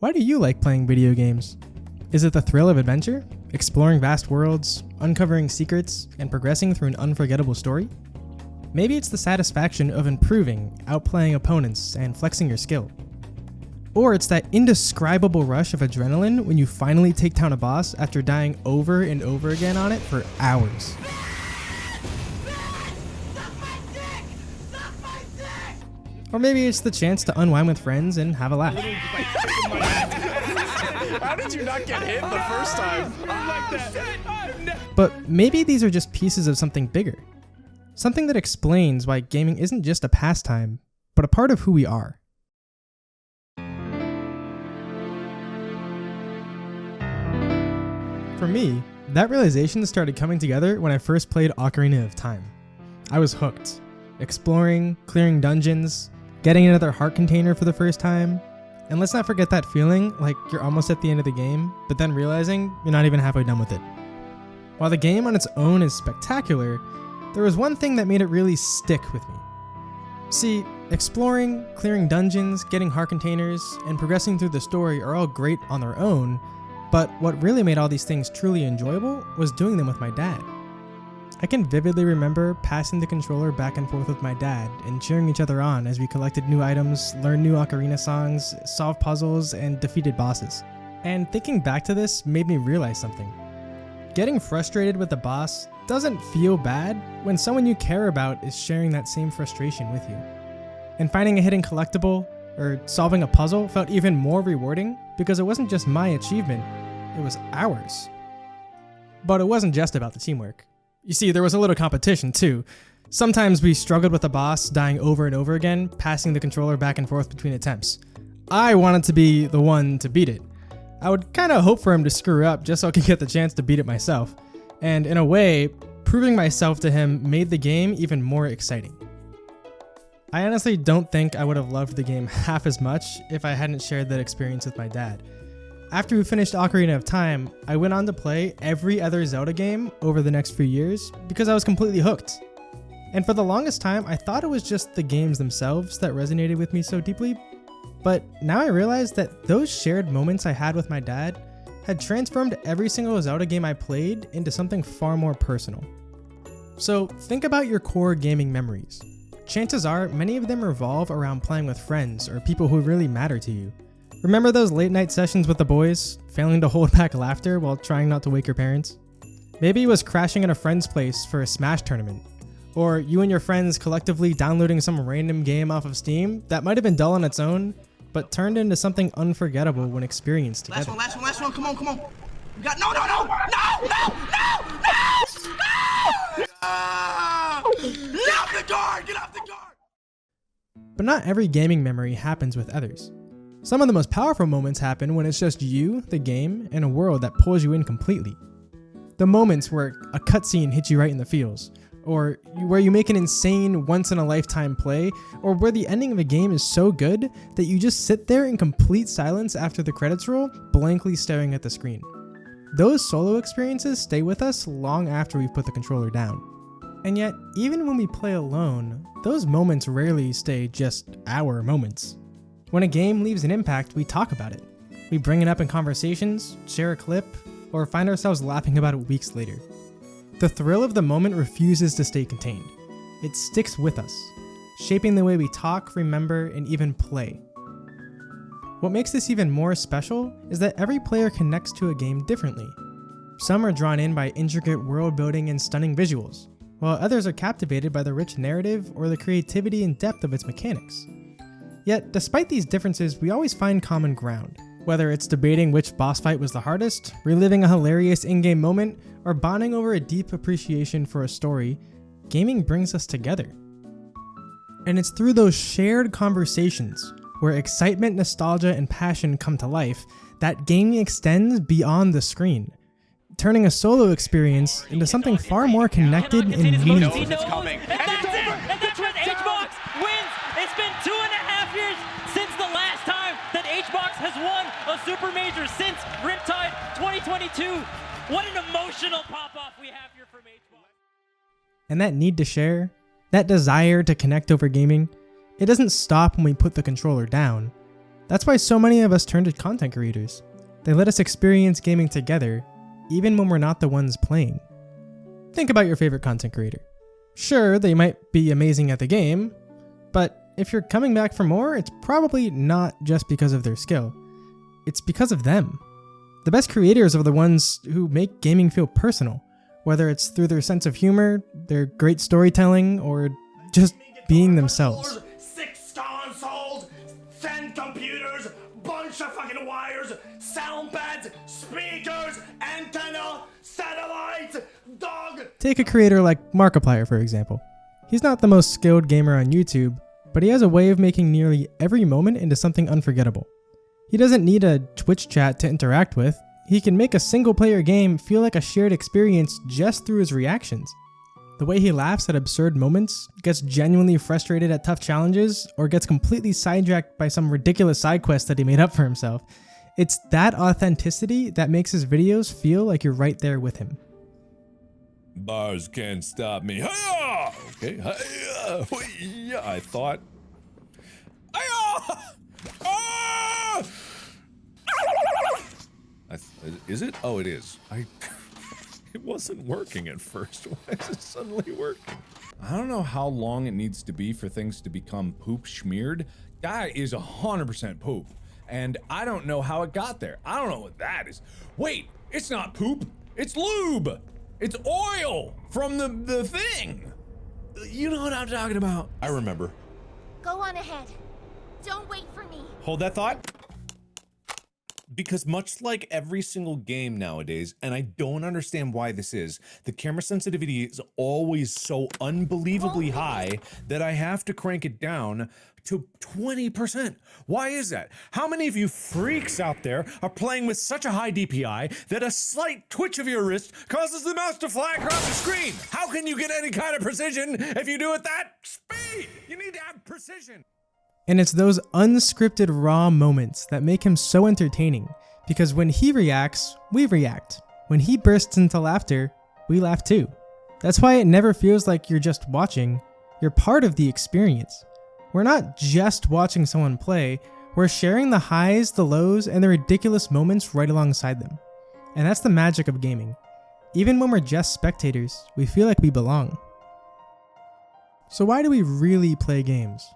Why do you like playing video games? Is it the thrill of adventure, exploring vast worlds, uncovering secrets, and progressing through an unforgettable story? Maybe it's the satisfaction of improving, outplaying opponents, and flexing your skill. Or it's that indescribable rush of adrenaline when you finally take down a boss after dying over and over again on it for hours. Or maybe it's the chance to unwind with friends and have a laugh. How did you not get hit the first time? But maybe these are just pieces of something bigger. Something that explains why gaming isn't just a pastime, but a part of who we are. For me, that realization started coming together when I first played Ocarina of Time. I was hooked. Exploring, clearing dungeons, getting another heart container for the first time. And let's not forget that feeling like you're almost at the end of the game, but then realizing you're not even halfway done with it. While the game on its own is spectacular, there was one thing that made it really stick with me. See, exploring, clearing dungeons, getting heart containers, and progressing through the story are all great on their own, but what really made all these things truly enjoyable was doing them with my dad. I can vividly remember passing the controller back and forth with my dad and cheering each other on as we collected new items, learned new ocarina songs, solved puzzles, and defeated bosses. And thinking back to this made me realize something. Getting frustrated with the boss doesn't feel bad when someone you care about is sharing that same frustration with you. And finding a hidden collectible or solving a puzzle felt even more rewarding because it wasn't just my achievement, it was ours. But it wasn't just about the teamwork. You see, there was a little competition too. Sometimes we struggled with the boss, dying over and over again, passing the controller back and forth between attempts. I wanted to be the one to beat it. I would kind of hope for him to screw up just so I could get the chance to beat it myself. And in a way, proving myself to him made the game even more exciting. I honestly don't think I would have loved the game half as much if I hadn't shared that experience with my dad. After we finished Ocarina of Time, I went on to play every other Zelda game over the next few years because I was completely hooked. And for the longest time, I thought it was just the games themselves that resonated with me so deeply. But now I realize that those shared moments I had with my dad had transformed every single Zelda game I played into something far more personal. So think about your core gaming memories. Chances are many of them revolve around playing with friends or people who really matter to you. Remember those late night sessions with the boys, failing to hold back laughter while trying not to wake your parents? Maybe it was crashing at a friend's place for a Smash tournament, or you and your friends collectively downloading some random game off of Steam that might have been dull on its own, but turned into something unforgettable when experienced together. Last one, come on. We got, no! Get off the guard! But not every gaming memory happens with others. Some of the most powerful moments happen when it's just you, the game, and a world that pulls you in completely. The moments where a cutscene hits you right in the feels, or where you make an insane once-in-a-lifetime play, or where the ending of a game is so good that you just sit there in complete silence after the credits roll, blankly staring at the screen. Those solo experiences stay with us long after we've put the controller down. And yet, even when we play alone, those moments rarely stay just our moments. When a game leaves an impact, we talk about it. We bring it up in conversations, share a clip, or find ourselves laughing about it weeks later. The thrill of the moment refuses to stay contained. It sticks with us, shaping the way we talk, remember, and even play. What makes this even more special is that every player connects to a game differently. Some are drawn in by intricate world building and stunning visuals, while others are captivated by the rich narrative or the creativity and depth of its mechanics. Yet, despite these differences, we always find common ground. Whether it's debating which boss fight was the hardest, reliving a hilarious in-game moment, or bonding over a deep appreciation for a story, gaming brings us together. And it's through those shared conversations, where excitement, nostalgia, and passion come to life, that gaming extends beyond the screen, turning a solo experience into something far more connected and meaningful. It's coming. And that's it! And that's when HBox wins! It's been 2.5 years since the last time that HBox has won a Super Major, since Riptide 2022. What an emotional pop-off we have here from HBox. And that need to share, that desire to connect over gaming, it doesn't stop when we put the controller down. That's why so many of us turn to content creators. They let us experience gaming together, even when we're not the ones playing. Think about your favorite content creator. Sure, they might be amazing at the game, but if you're coming back for more, it's probably not just because of their skill. It's because of them. The best creators are the ones who make gaming feel personal, whether it's through their sense of humor, their great storytelling, or just being themselves. 6 consoles, 10 computers, bunch of fucking wires, sound pads, speakers, antenna, satellites, dog. Take a creator like Markiplier, for example. He's not the most skilled gamer on YouTube, but he has a way of making nearly every moment into something unforgettable. He doesn't need a Twitch chat to interact with. He can make a single-player game feel like a shared experience just through his reactions. The way he laughs at absurd moments, gets genuinely frustrated at tough challenges, or gets completely sidetracked by some ridiculous side quest that he made up for himself. It's that authenticity that makes his videos feel like you're right there with him. Bars can't stop me. Hi-ya! Okay, hi-ya! Hoi-ya! I thought. Hi-ya! Ah! Is it? Oh, it is. It wasn't working at first. Why is it suddenly working? I don't know how long it needs to be for things to become poop smeared. Guy is 100% poop, and I don't know how it got there. I don't know what that is. Wait, it's not poop. It's lube. It's oil from the thing. You know what I'm talking about. I remember. Go on ahead. Don't wait for me. Hold that thought. Because much like every single game nowadays, and I don't understand why this is, the camera sensitivity is always so unbelievably high that I have to crank it down to 20%. Why is that? How many of you freaks out there are playing with such a high DPI that a slight twitch of your wrist causes the mouse to fly across the screen? How can you get any kind of precision if you do it that speed? You need to have precision. And it's those unscripted raw moments that make him so entertaining, because when he reacts, we react. When he bursts into laughter, we laugh too. That's why it never feels like you're just watching, you're part of the experience. We're not just watching someone play, we're sharing the highs, the lows, and the ridiculous moments right alongside them. And that's the magic of gaming. Even when we're just spectators, we feel like we belong. So why do we really play games?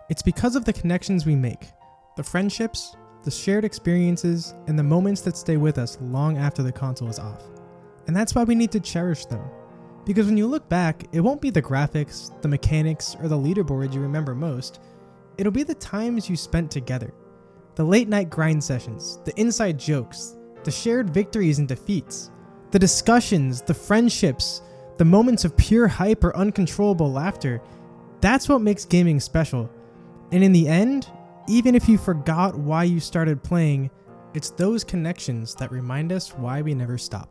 It's because of the connections we make, the friendships, the shared experiences, and the moments that stay with us long after the console is off. And that's why we need to cherish them. Because when you look back, it won't be the graphics, the mechanics, or the leaderboard you remember most. It'll be the times you spent together. The late night grind sessions, the inside jokes, the shared victories and defeats, the discussions, the friendships, the moments of pure hype or uncontrollable laughter. That's what makes gaming special. And in the end, even if you forgot why you started playing, it's those connections that remind us why we never stop.